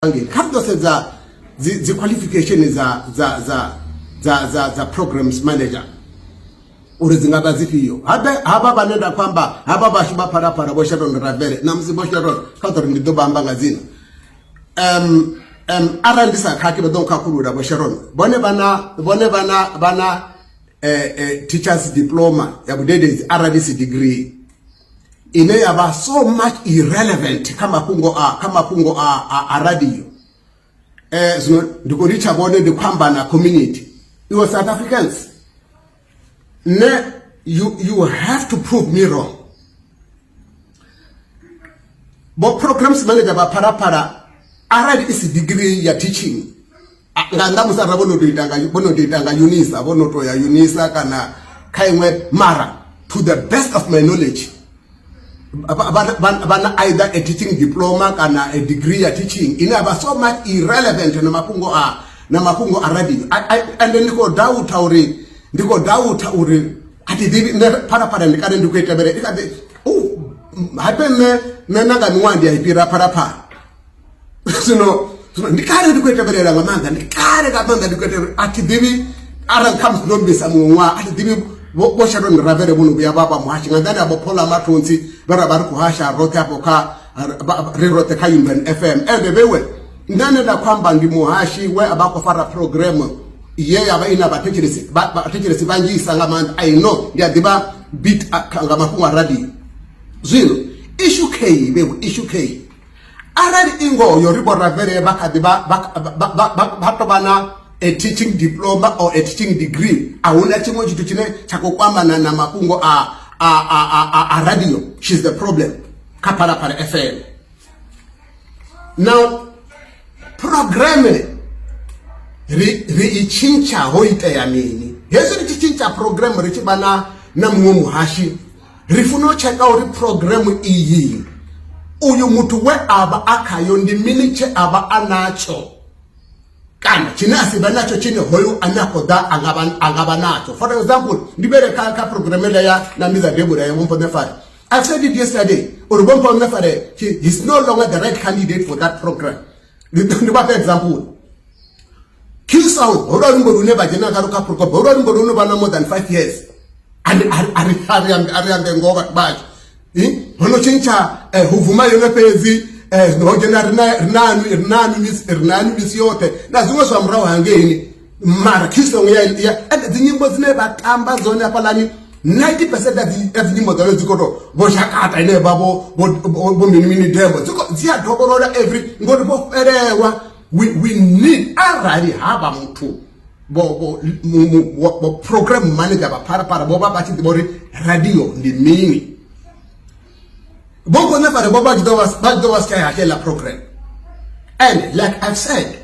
Kando za qualifications za programs manager urizingaba zifiyo haba banenda kwamba haba bashiba para Vho Sharon Ravele na Vho Sharon katori ndidoba mbanga zina arandisa khaki badonka kulura Vho Sharon bone bana teachers diploma ya budede arandisi degree ine yaba so much irrelevant kama pungo a radio so ndiko richa bone de kwamba na community you are South Africans you have to prove me wrong. But programs manager ba para already is degree ya teaching nganda musara bono ditanga unisa bono to ya unisa kana kaimwe mara to the best of my knowledge bana either a teaching diploma kana a degree ya teaching ina so much irrelevant na mapungo already and then ndiko doubt uri ati dibi para ndikane ndikuita bere ikade hapenne nanga nwandi ya ipira para sino ndikare ndikuita bere la manga ndikare kabanga ndikuita ati dibi aran comes no bisa muwa ati dibi Vho Sharon Ravele bunu ya baba muhashi ngandana abopola matonzi bara kuhasha rote hapo ka rirote kayimben FM bewe ndane da kwamba ndi muhashi we abako fara program ye aba ina batekeresi banji sangamanda I know ya diba beat ngama ku radio zero issue K arari ingo yoribo Ravele baka diba vhatovha a teaching diploma or a teaching degree awuna chimo chitu chine chakokwamba na mapungo a radio. She's the problem kapara para FM. Now program ichincha hoita ya mini yesu ichincha program richibana na muhashi rifuno check out program iyi uyu mutu we aba akayo ndi mini che aba anacho kana chinasi banacho chine hoyo anakoda angaba nacho. For example ndibere ka programela ya na miza debura ya mumpo nefare. I've said it yesterday urubompo nefare he's no longer the right candidate for that program. Ndibapa example Kisa urarumbo runeba jena karuka program urarumbo runeba na more than 5 years and ari ngoba baje hono chincha huvuma yone pezi no rnanu misiyote na zimwe so mrawa hangeni mara kiso ya zinyimbo zine batamba zone apalani 90% of nyimbo zalo zikoto boshakata ine babo bo mini demo ziko zia dokorola every ngodi bo erewa we need already haba mtu bo program manager ba para bo ba bati bori radio ndi mini Bongo never Boba was kaya program. And like I've said,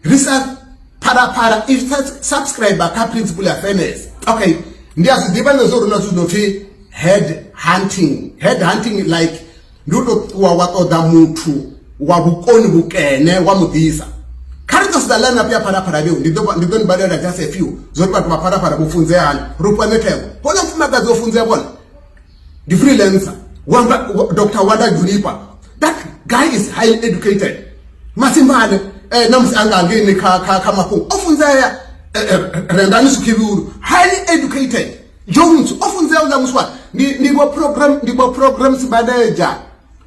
research para if subscriber ka principle of fairness. Okay, ndiazi dibana zoro na tunofi head hunting like ndudo wa watoda mutu wa bukoni bukene wa mudisa. Characters da lana pia para leo ndido badala just a few zoro pa para bufunze yani rupa netewo. Bona mfuma gazo funze bona. The freelancer Dr. Wada Junipa. That guy is highly educated. Masimane namsi anga ngeni kamaku. Ofunzaya rendani sukibiuru. Highly educated. Jones ofunzaya uza muswa. Nibo programs badeja.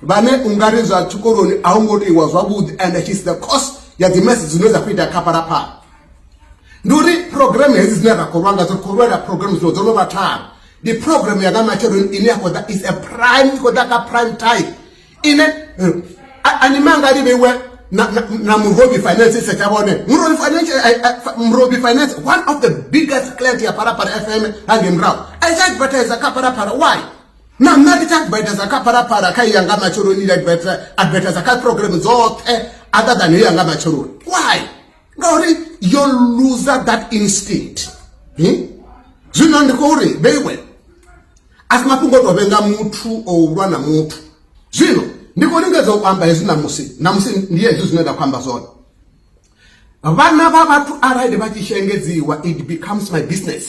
Bane ungarizo chukoroni aungoni wazwabudi and she's the cause ya the message zinaweza kuita kapara pa. Nduri program hizi zinaka korwanga zokorwela programs zono batara. The program ya gama chero iliakoda is a prime prime type. Ine animanga libewe na Muofhe finance sector Muofhe finance one of the biggest clients ya para FM hangemrao. I said but as a para why? Na mnadi tak by as a para kai yanga machoro ni advertise a program zote other than yanga machoro. Why? Gori you lose that instinct. Zino ndikori bewe asma kungo to benga mutu o na mutu zino ndiko ningezo kwamba ezina namusi ndiye zizinoda kwamba zona abana babatu already batishengeziwa it becomes my business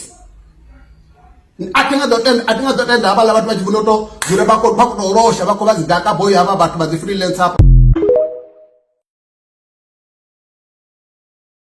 atinga dotenda abala batu bachivunoto zure bako rosha bako bazidaka boy aba batu bazi freelance